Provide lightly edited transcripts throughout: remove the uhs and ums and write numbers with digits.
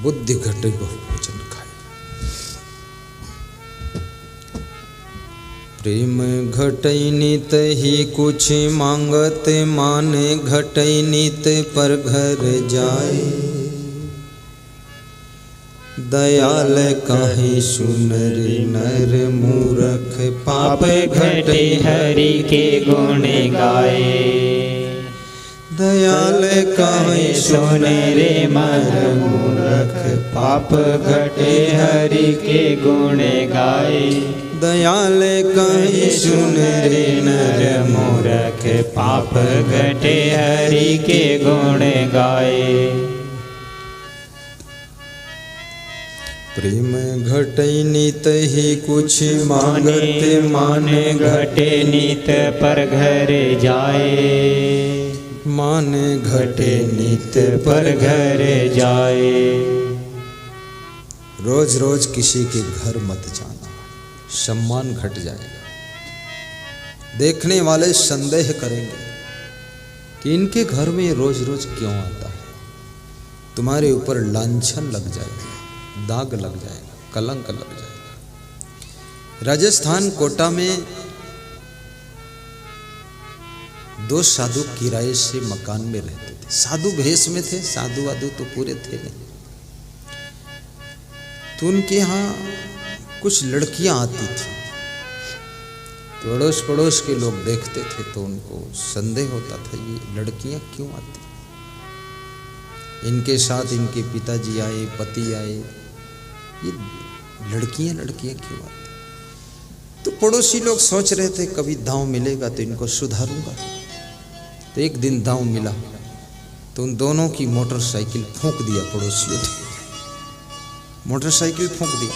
बुद्धि घटे बहु भोजन खाए। प्रेम घटै नित ही कुछ मांगत, माने घटै नित पर घर जाए। दयाल काहे सुनर नर मूरख, पाप घटे हरि के गुण गाए। दयाल काहे सुनर नर मूरख, पाप घटे हरि के गुण गाए। दयाल काहे सुनर नर मूरख, पाप घटे हरि के गुण गाए। प्रेम घटै नित ही कुछ मांगत, माने घटे नित पर घर जाए। माने घटे नित पर घर जाए। रोज रोज किसी के घर मत जाना, सम्मान घट जाएगा। देखने वाले संदेह करेंगे कि इनके घर में रोज रोज क्यों आता है। तुम्हारे ऊपर लांछन लग जाएगा, दाग लग जाएगा, कलंक लग जाएगा। राजस्थान कोटा में 2 साधु किराए से मकान में रहते थे। साधु भेष में थे, साधु वाधु तो पूरे थे नहीं। तो उनके यहाँ कुछ लड़कियां आती थी, तो अड़ोस पड़ोस के लोग देखते थे तो उनको संदेह होता था ये लड़कियां क्यों आती, इनके साथ इनके पिताजी आए, पति आए, ये लड़कियां क्यों आती। तो पड़ोसी लोग सोच रहे थे कभी दांव मिलेगा तो इनको सुधारूंगा। तो एक दिन दांव मिला तो उन दोनों की मोटरसाइकिल फूंक दिया पड़ोसियों ने। मोटरसाइकिल फूंक दिया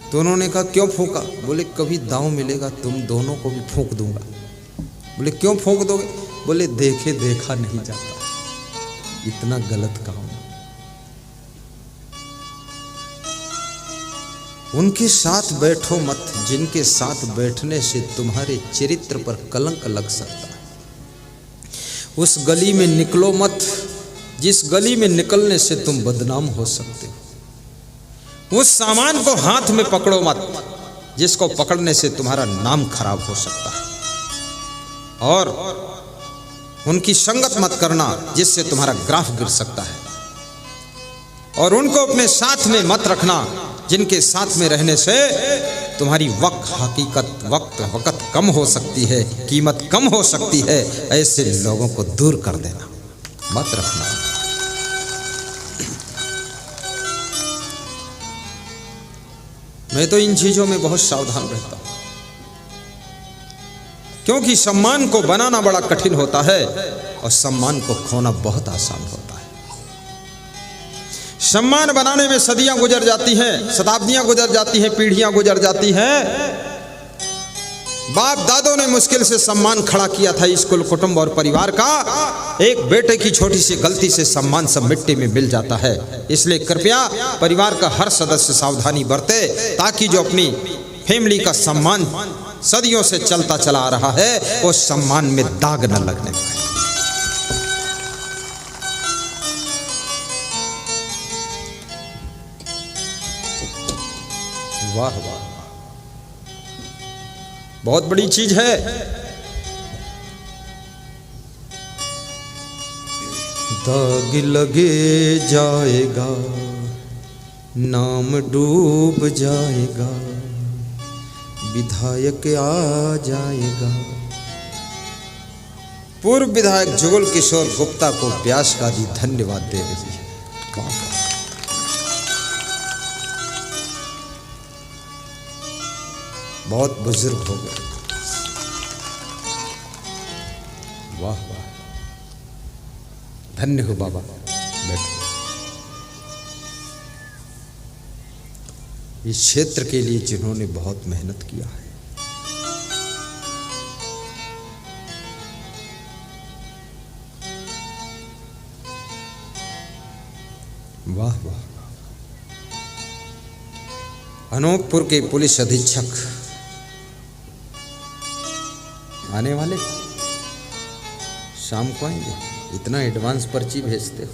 तो उन्होंने कहा क्यों फूंका? बोले कभी दांव मिलेगा तुम दोनों को भी फूंक दूंगा। बोले क्यों फूंक दोगे? बोले देखे देखा नहीं जाता, इतना गलत काम। उनके साथ बैठो मत, जिनके साथ बैठने से तुम्हारे चरित्र पर कलंक लग सकता है। उस गली में निकलो मत, जिस गली में निकलने से तुम बदनाम हो सकते हो। उस सामान को हाथ में पकड़ो मत, जिसको पकड़ने से तुम्हारा नाम खराब हो सकता है। और उनकी संगत मत करना, जिससे तुम्हारा ग्राफ गिर सकता है। और उनको अपने साथ में मत रखना, जिनके साथ में रहने से तुम्हारी वक्त कम हो सकती है, कीमत कम हो सकती है। ऐसे लोगों को दूर कर देना, मत रखना। मैं तो इन चीजों में बहुत सावधान रहता हूं, क्योंकि सम्मान को बनाना बड़ा कठिन होता है और सम्मान को खोना बहुत आसान होता है। सम्मान बनाने में सदियां गुजर जाती हैं, शताब्दियां गुजर जाती हैं, पीढ़ियां गुजर जाती हैं। बाप दादों ने मुश्किल से सम्मान खड़ा किया था इस कुल कुटुंब और परिवार का। एक बेटे की छोटी सी गलती से सम्मान सब मिट्टी में मिल जाता है। इसलिए कृपया परिवार का हर सदस्य सावधानी बरते, ताकि जो अपनी फैमिली का सम्मान सदियों से चलता चला आ रहा है वो सम्मान में दाग न लगने पाए। वाह वाह, बहुत बड़ी चीज है। दाग लगे जाएगा, नाम डूब जाएगा, विधायक आ जाएगा। पूर्व विधायक जुगल किशोर गुप्ता को व्यास गादी धन्यवाद दे रही है। बहुत बुजुर्ग हो गए। वाह वाह, धन्य हो बाबा। बैठो। इस क्षेत्र के लिए जिन्होंने बहुत मेहनत किया है, वाह वाह। अनूपपुर के पुलिस अधीक्षक आने वाले, शाम को आएंगे। इतना एडवांस पर्ची भेजते हो।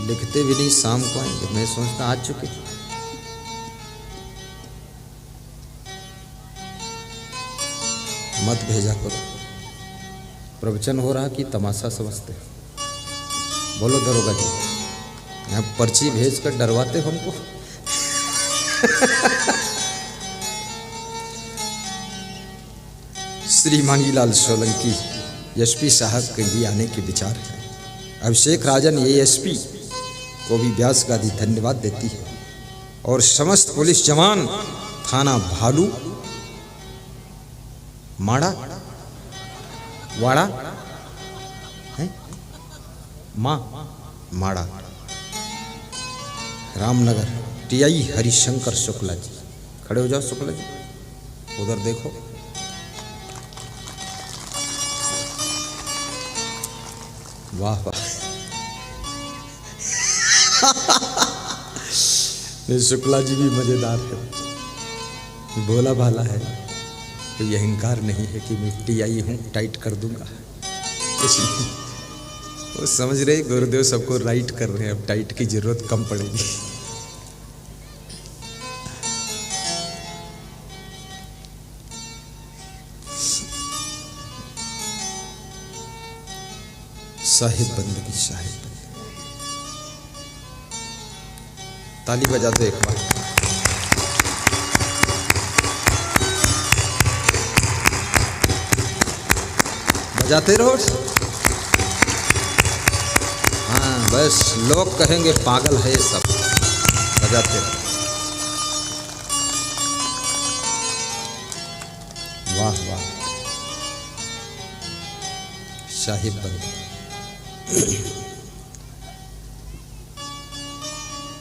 लिखते भी नहीं, शाम को आएंगे। मैं सोचता आ चुके। मत भेजा करो। प्रवचन हो रहा कि तमाशा समझते हो? बोलो दरोगा जी, यहाँ पर्ची भेज कर डरवाते हो हमको। श्री मांगीलाल सोलंकी एसपी साहब के भी आने के विचार है। अभिषेक राजन एएसपी को भी व्यास गादी धन्यवाद देती है और समस्त पुलिस जवान थाना भालू माड़ा वाड़ा है माड़ा रामनगर टीआई हरिशंकर शुक्ला जी, खड़े हो जाओ शुक्ला जी, उधर देखो। वाह वाह, शुक्ला जी भी मजेदार है, भोला भाला है। कोई अहंकार नहीं है कि मैं टीआई हूँ, टाइट कर दूंगा। वो समझ रहे गुरुदेव सबको राइट कर रहे हैं, अब टाइट की जरूरत कम पड़ेगी। साहिब बंदगी, साहिब ताली बजा दो एक बार। बजाते रहो। हाँ बस, लोग कहेंगे पागल है ये सब। बजाते रहो। वाह वाह, साहिब बंदगी।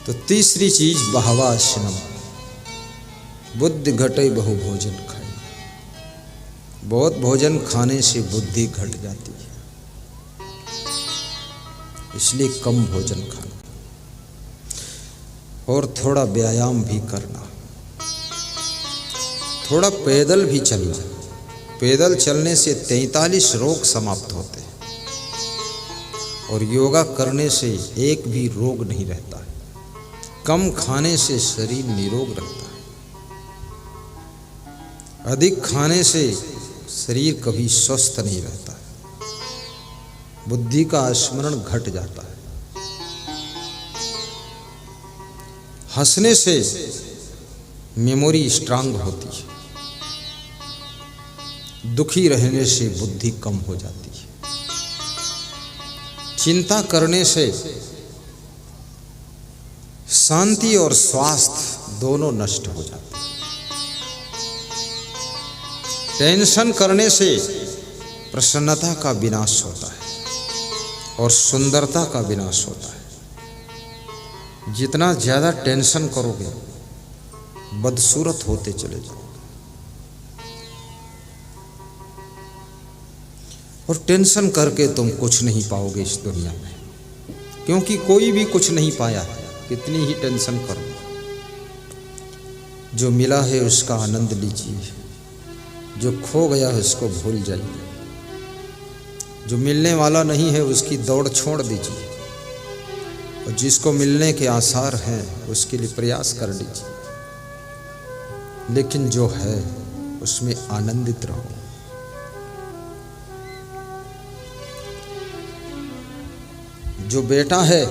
तो तीसरी चीज बहवाशनम, बुद्धि घटे बहु भोजन खाए। बहुत भोजन खाने से बुद्धि घट जाती है, इसलिए कम भोजन खाना और थोड़ा व्यायाम भी करना, थोड़ा पैदल भी चलना। पैदल चलने से 43 रोग समाप्त होते हैं और योगा करने से एक भी रोग नहीं रहता है। कम खाने से शरीर निरोग रहता है, अधिक खाने से शरीर कभी स्वस्थ नहीं रहता है। बुद्धि का स्मरण घट जाता है। हंसने से मेमोरी स्ट्रांग होती है, दुखी रहने से बुद्धि कम हो जाती है। चिंता करने से शांति और स्वास्थ्य दोनों नष्ट हो जाते हैं। टेंशन करने से प्रसन्नता का विनाश होता है और सुंदरता का विनाश होता है। जितना ज़्यादा टेंशन करोगे बदसूरत होते चले जाओगे। और टेंशन करके तुम कुछ नहीं पाओगे इस दुनिया में, क्योंकि कोई भी कुछ नहीं पाया है। कितनी ही टेंशन करो, जो मिला है उसका आनंद लीजिए, जो खो गया है उसको भूल जाइए, जो मिलने वाला नहीं है उसकी दौड़ छोड़ दीजिए, और जिसको मिलने के आसार हैं उसके लिए प्रयास कर लीजिए। लेकिन जो है उसमें आनंदित रहो। जो बेटा है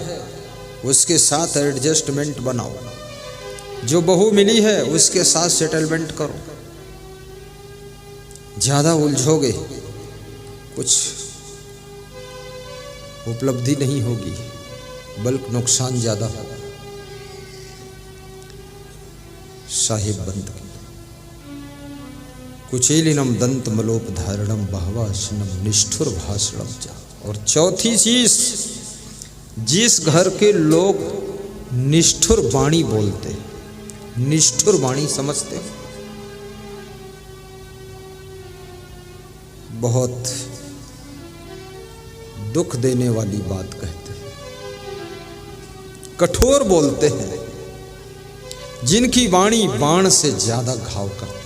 उसके साथ एडजस्टमेंट बनाओ, जो बहू मिली है उसके साथ सेटलमेंट करो। ज़्यादा उलझोगे कुछ उपलब्धि नहीं होगी, बल्कि नुकसान ज़्यादा होगा। साहिब बंदगी, कुचेलिनम दंत मलोपधारणम बहवाशनम निष्ठुर भाषणम चा। और चौथी चीज, जिस घर के लोग निष्ठुर वाणी बोलते, निष्ठुर वाणी समझते हो, बहुत दुख देने वाली बात कहते हैं, कठोर बोलते हैं, जिनकी वाणी बाण से ज्यादा घाव करती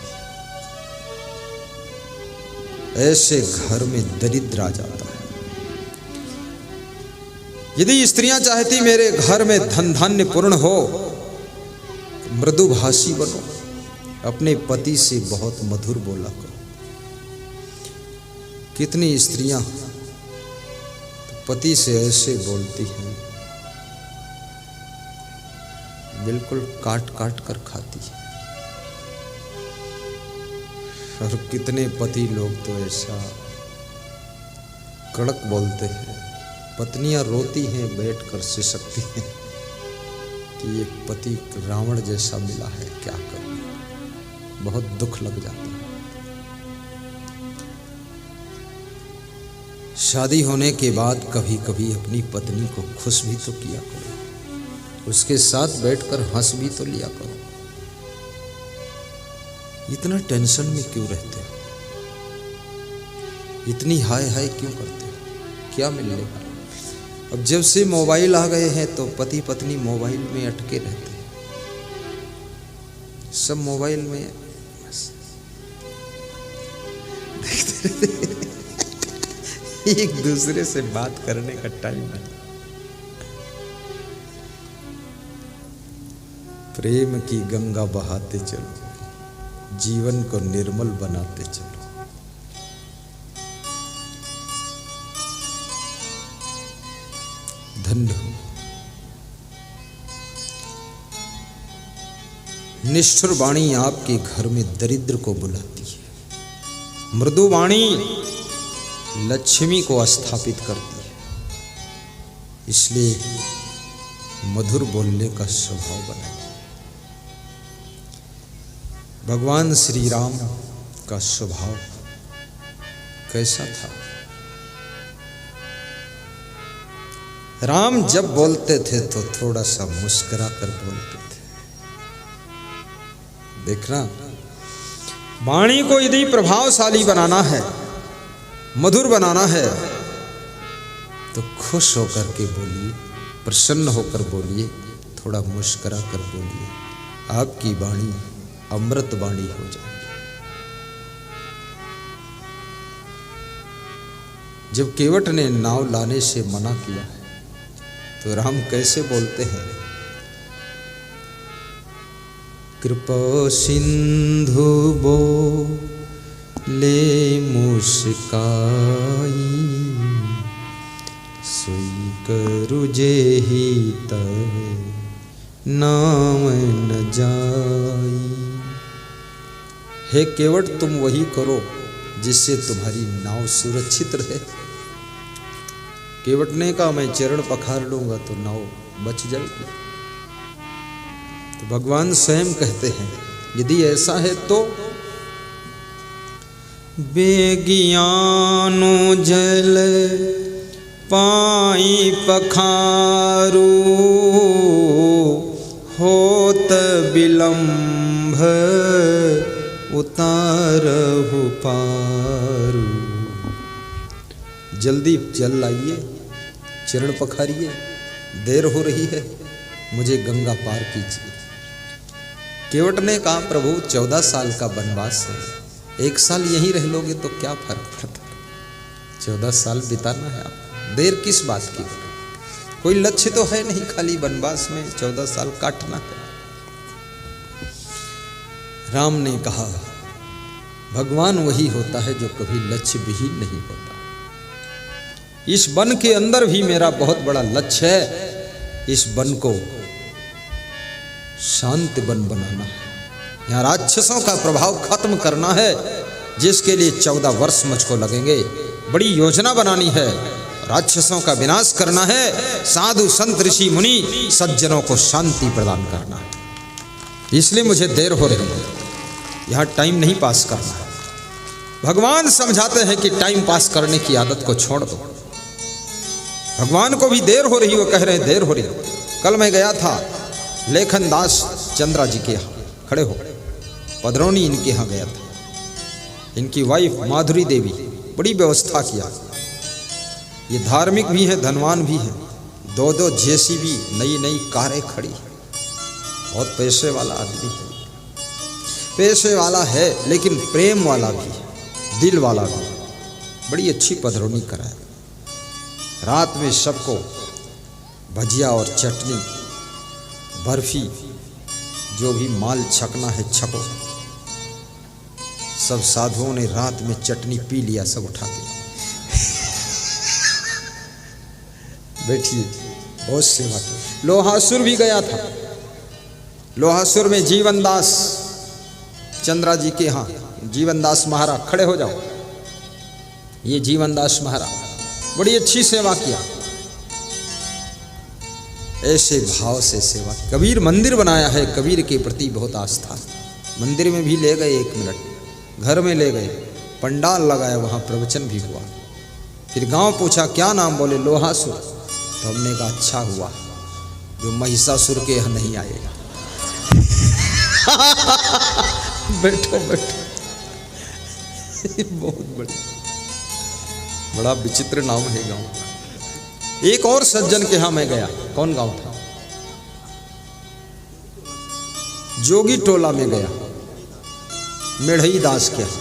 है, ऐसे घर में दरिद्र आ जाता है। यदि स्त्रियां चाहती मेरे घर में धन धान्य पूर्ण हो, मृदुभाषी बनो, अपने पति से बहुत मधुर बोला करो। कितनी स्त्रियां पति से ऐसे बोलती हैं, बिल्कुल काट काट कर खाती है, और कितने पति लोग तो ऐसा कड़क बोलते हैं। पत्नियां रोती हैं, बैठकर सिसकती हैं कि एक पति रावण जैसा मिला है, क्या करूं, बहुत दुख लग जाता है। शादी होने के बाद कभी कभी अपनी पत्नी को खुश भी तो किया करो, उसके साथ बैठकर हंस भी तो लिया करो। इतना टेंशन में क्यों रहते हो, इतनी हाय हाय क्यों करते हो, क्या मिलने वाला? अब जब से मोबाइल आ गए हैं तो पति पत्नी मोबाइल में अटके रहते हैं, सब मोबाइल में बस देखते रहते एक दूसरे से बात करने का टाइम नहीं। प्रेम की गंगा बहाते चलो, जीवन को निर्मल बनाते चलो। धन्य हो। निष्ठुर वाणी आपके घर में दरिद्र को बुलाती है, मृदु वाणी लक्ष्मी को स्थापित करती है। इसलिए मधुर बोलने का स्वभाव बनाइए। भगवान श्री राम का स्वभाव कैसा था? राम जब बोलते थे तो थोड़ा सा मुस्कुरा कर बोलते थे। देखना, वाणी को यदि प्रभावशाली बनाना है, मधुर बनाना है, तो खुश होकर के बोलिए, प्रसन्न होकर बोलिए, थोड़ा मुस्कुरा कर बोलिए। आपकी वाणी अमृत वाणी हो जाएगी। जब केवट ने नाव लाने से मना किया है तो राम कैसे बोलते हैं? कृपा सिंधु बोले मुस्काई, सोई करु जेहि तव नाम न जाई। हे केवट, तुम वही करो जिससे तुम्हारी नाव सुरक्षित रहे। केवट ने कहा, मैं चरण पखार लूंगा तो नाव बच जाएगी। तो भगवान स्वयं कहते हैं, यदि ऐसा है तो बेगियानो जल पाई पखारू, होत विलंभ उतारहु पारू। जल्दी जल लाइए, चरण पखारिए, देर हो रही है, मुझे गंगा पार कीजिए। केवट ने कहा, प्रभु 14 साल का वनवास है, 1 साल यहीं रह लोगे तो क्या फर्क पड़ता, 14 साल बिताना है आपको, देर किस बात की? कोई लक्ष्य तो है नहीं, खाली वनवास में 14 साल काटना है। राम ने कहा, भगवान वही होता है जो कभी लक्ष्य विहीन नहीं होता। इस वन के अंदर भी मेरा बहुत बड़ा लक्ष्य है, इस वन को शांति वन बनाना है, यहाँ राक्षसों का प्रभाव खत्म करना है, जिसके लिए 14 वर्ष मुझको लगेंगे। बड़ी योजना बनानी है, राक्षसों का विनाश करना है, साधु संत ऋषि मुनि सज्जनों को शांति प्रदान करना है। इसलिए मुझे देर हो रही है, यहाँ टाइम नहीं पास करना है। भगवान समझाते हैं कि टाइम पास करने की आदत को छोड़ दो। भगवान को भी देर हो रही, वो कह रहे हैं देर हो रही। कल मैं गया था लेखन दास चंद्रा जी के यहाँ, खड़े हो, पधरौनी इनके यहाँ गया था। इनकी वाइफ माधुरी देवी बड़ी व्यवस्था किया। ये धार्मिक भी है, धनवान भी है, 2-2 जेसीबी नई नई कारें खड़ी, बहुत पैसे वाला आदमी है। पैसे वाला है लेकिन प्रेम वाला भी है, दिल वाला भी। बड़ी अच्छी पधरौनी कराए। रात में सबको भजिया और चटनी, बर्फी, जो भी माल छकना है छको। सब साधुओं ने रात में चटनी पी लिया, सब उठा के बैठिए, बहुत सेवा की। लोहासुर भी गया था। लोहासुर में जीवनदास चंद्रा जी के यहाँ, जीवनदास महाराज खड़े हो जाओ। ये जीवनदास महाराज बड़ी अच्छी सेवा किया, ऐसे भाव से सेवा। कबीर मंदिर बनाया है, कबीर के प्रति बहुत आस्था। मंदिर में भी ले गए 1 मिनट, घर में ले गए, पंडाल लगाया, वहाँ प्रवचन भी हुआ। फिर गांव पूछा क्या नाम, बोले लोहासुर। तो हमने कहा अच्छा हुआ जो महिषासुर के यहाँ नहीं आएगा। बैठो बैठो, बहुत बड़ा विचित्र नाम है गांव। एक और सज्जन के यहाँ मैं गया, कौन गांव था, जोगी टोला में गया, मेढ़ई दास के यहाँ।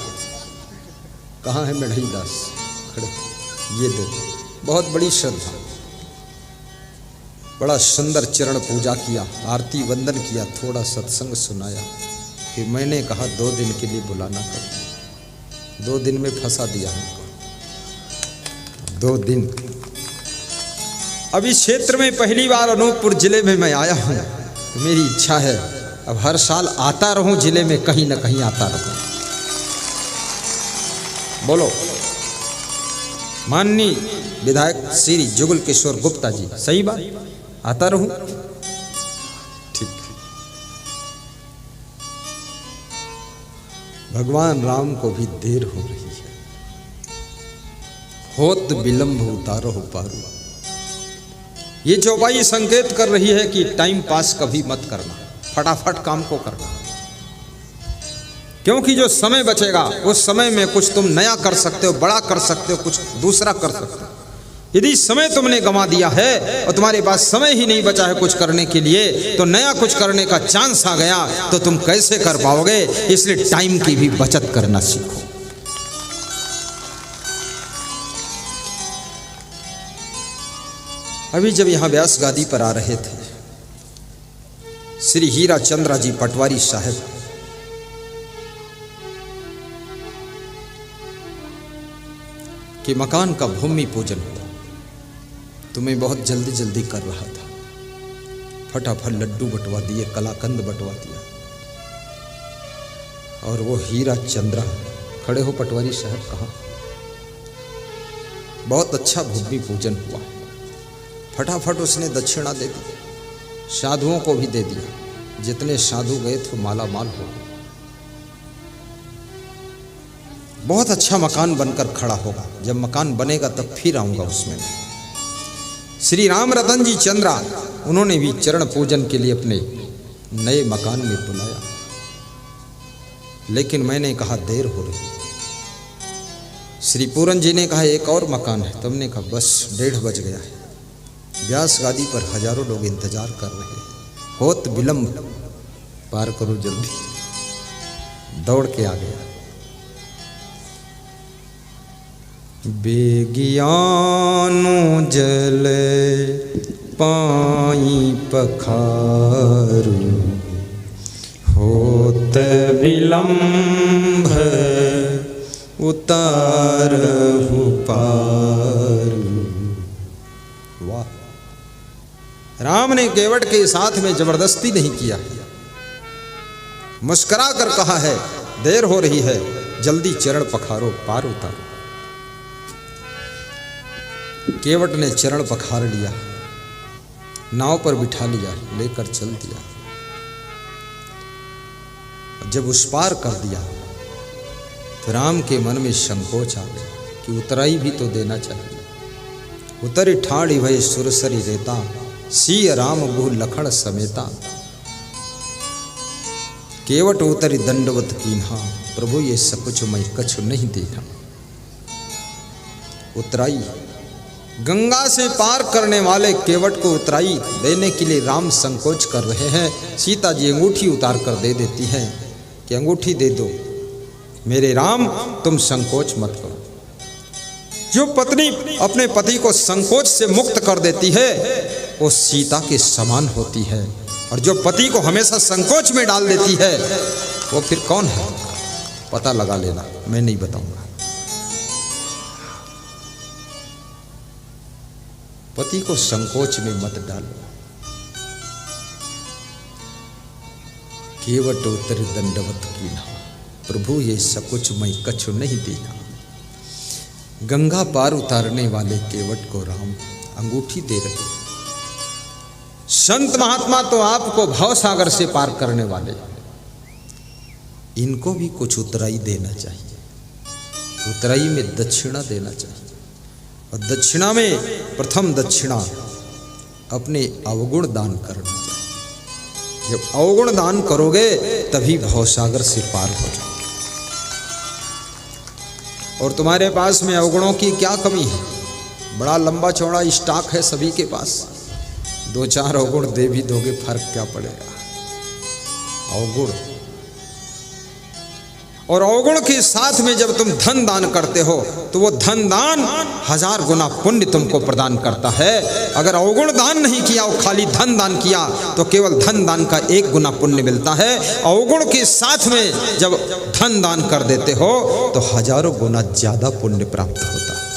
कहाँ है मेढ़ई दास, खड़े, ये देखो, बहुत बड़ी श्रद्धा, बड़ा सुंदर चरण पूजा किया, आरती वंदन किया, थोड़ा सत्संग सुनाया। फिर मैंने कहा 2 दिन के लिए बुलाना कर, 2 दिन में फंसा दिया हमको। 2 दिन। अब इस क्षेत्र में पहली बार अनूपपुर जिले में मैं आया हूँ, तो मेरी इच्छा है अब हर साल आता रहूं जिले में, कहीं ना कहीं आता रहूं। बोलो माननीय विधायक श्री जुगल किशोर गुप्ता जी, सही बात, आता रहूं। ठीक। भगवान राम को भी देर हो रही है, होत विलंब उतारो पारू। ये चौपाई संकेत कर रही है कि टाइम पास कभी मत करना, फटाफट काम को करना, क्योंकि जो समय बचेगा उस समय में कुछ तुम नया कर सकते हो, बड़ा कर सकते हो, कुछ दूसरा कर सकते हो। यदि समय तुमने गंवा दिया है और तुम्हारे पास समय ही नहीं बचा है कुछ करने के लिए, तो नया कुछ करने का चांस आ गया तो तुम कैसे कर पाओगे। इसलिए टाइम की भी बचत करना सीखो। अभी जब यहां व्यास गादी पर आ रहे थे, श्री हीरा चंद्रा जी पटवारी साहब के मकान का भूमि पूजन हुआ, तो मैं बहुत जल्दी जल्दी कर रहा था, फटाफट लड्डू बंटवा दिए, कलाकंद बंटवा दिया। और वो हीरा चंद्रा, खड़े हो पटवारी साहब, कहाँ? बहुत अच्छा भूमि पूजन हुआ, फटाफट उसने दक्षिणा दे दी, साधुओं को भी दे दिया। जितने साधु गए थे माला माल हो गए। बहुत अच्छा मकान बनकर खड़ा होगा, जब मकान बनेगा तब फिर आऊंगा उसमें। श्री राम रतन जी चंद्रा, उन्होंने भी चरण पूजन के लिए अपने नए मकान में बुलाया, लेकिन मैंने कहा देर हो रही। श्री पूरन जी ने कहा एक और मकान है, तो हमने कहा बस 1:30 बज गया है, व्यास गादी पर हजारों लोग इंतजार कर रहे हैं, होत विलंब, पार करो जल्दी। दौड़ के आ गया। बेगियानो जल पाई पखारू, होत विलंब उतारहु पारू। वाह! राम ने केवट के साथ में जबरदस्ती नहीं किया, मुस्कुरा कर कहा है देर हो रही है, जल्दी चरण पखारो, पार उतारो। केवट ने चरण पखार लिया, नाव पर बिठा लिया, लेकर चल दिया। जब उस पार कर दिया तो राम के मन में संकोच आ गया कि उतराई भी तो देना चाहिए। उतरी ठाड़ी भय सुरसरी रेता, सिय राम बहु लखन समेता। केवट उतरी दंडवत कीन्हा, प्रभु ये सब कुछ मैं कछु नहीं देखा। उतराई, गंगा से पार करने वाले केवट को उतराई देने के लिए राम संकोच कर रहे हैं। सीता जी अंगूठी उतार कर दे देती हैं कि अंगूठी दे दो मेरे राम, तुम संकोच मत करो। जो पत्नी अपने पति को संकोच से मुक्त कर देती है वो सीता के समान होती है, और जो पति को हमेशा संकोच में डाल देती है वो फिर कौन है? पता लगा लेना, मैं नहीं बताऊंगा। पति को संकोच में मत डालो। केवट उतर दंडवत कीना, प्रभु ये सकुच मैं कछु नहीं देना। गंगा पार उतारने वाले केवट को राम अंगूठी दे रहे। संत महात्मा तो आपको भव सागर से पार करने वाले, इनको भी कुछ उतराई देना चाहिए। उतराई में दक्षिणा देना चाहिए, और दक्षिणा में प्रथम दक्षिणा अपने अवगुण दान करना चाहिए। जब अवगुण दान करोगे तभी भवसागर से पार हो जाओगे। और तुम्हारे पास में अवगुणों की क्या कमी है? बड़ा लंबा चौड़ा स्टॉक है सभी के पास। 2-4 अवगुण दे भी दोगे, फर्क क्या पड़ेगा? अवगुण और अवगुण के साथ में जब तुम धन दान करते हो तो वो धन दान 1000 गुना पुण्य तुमको प्रदान करता है। अगर अवगुण दान नहीं किया और खाली धन दान किया तो केवल धन दान का 1 गुना पुण्य मिलता है। अवगुण के साथ में जब धन दान कर देते हो तो हजारों गुना ज्यादा पुण्य प्राप्त होता है।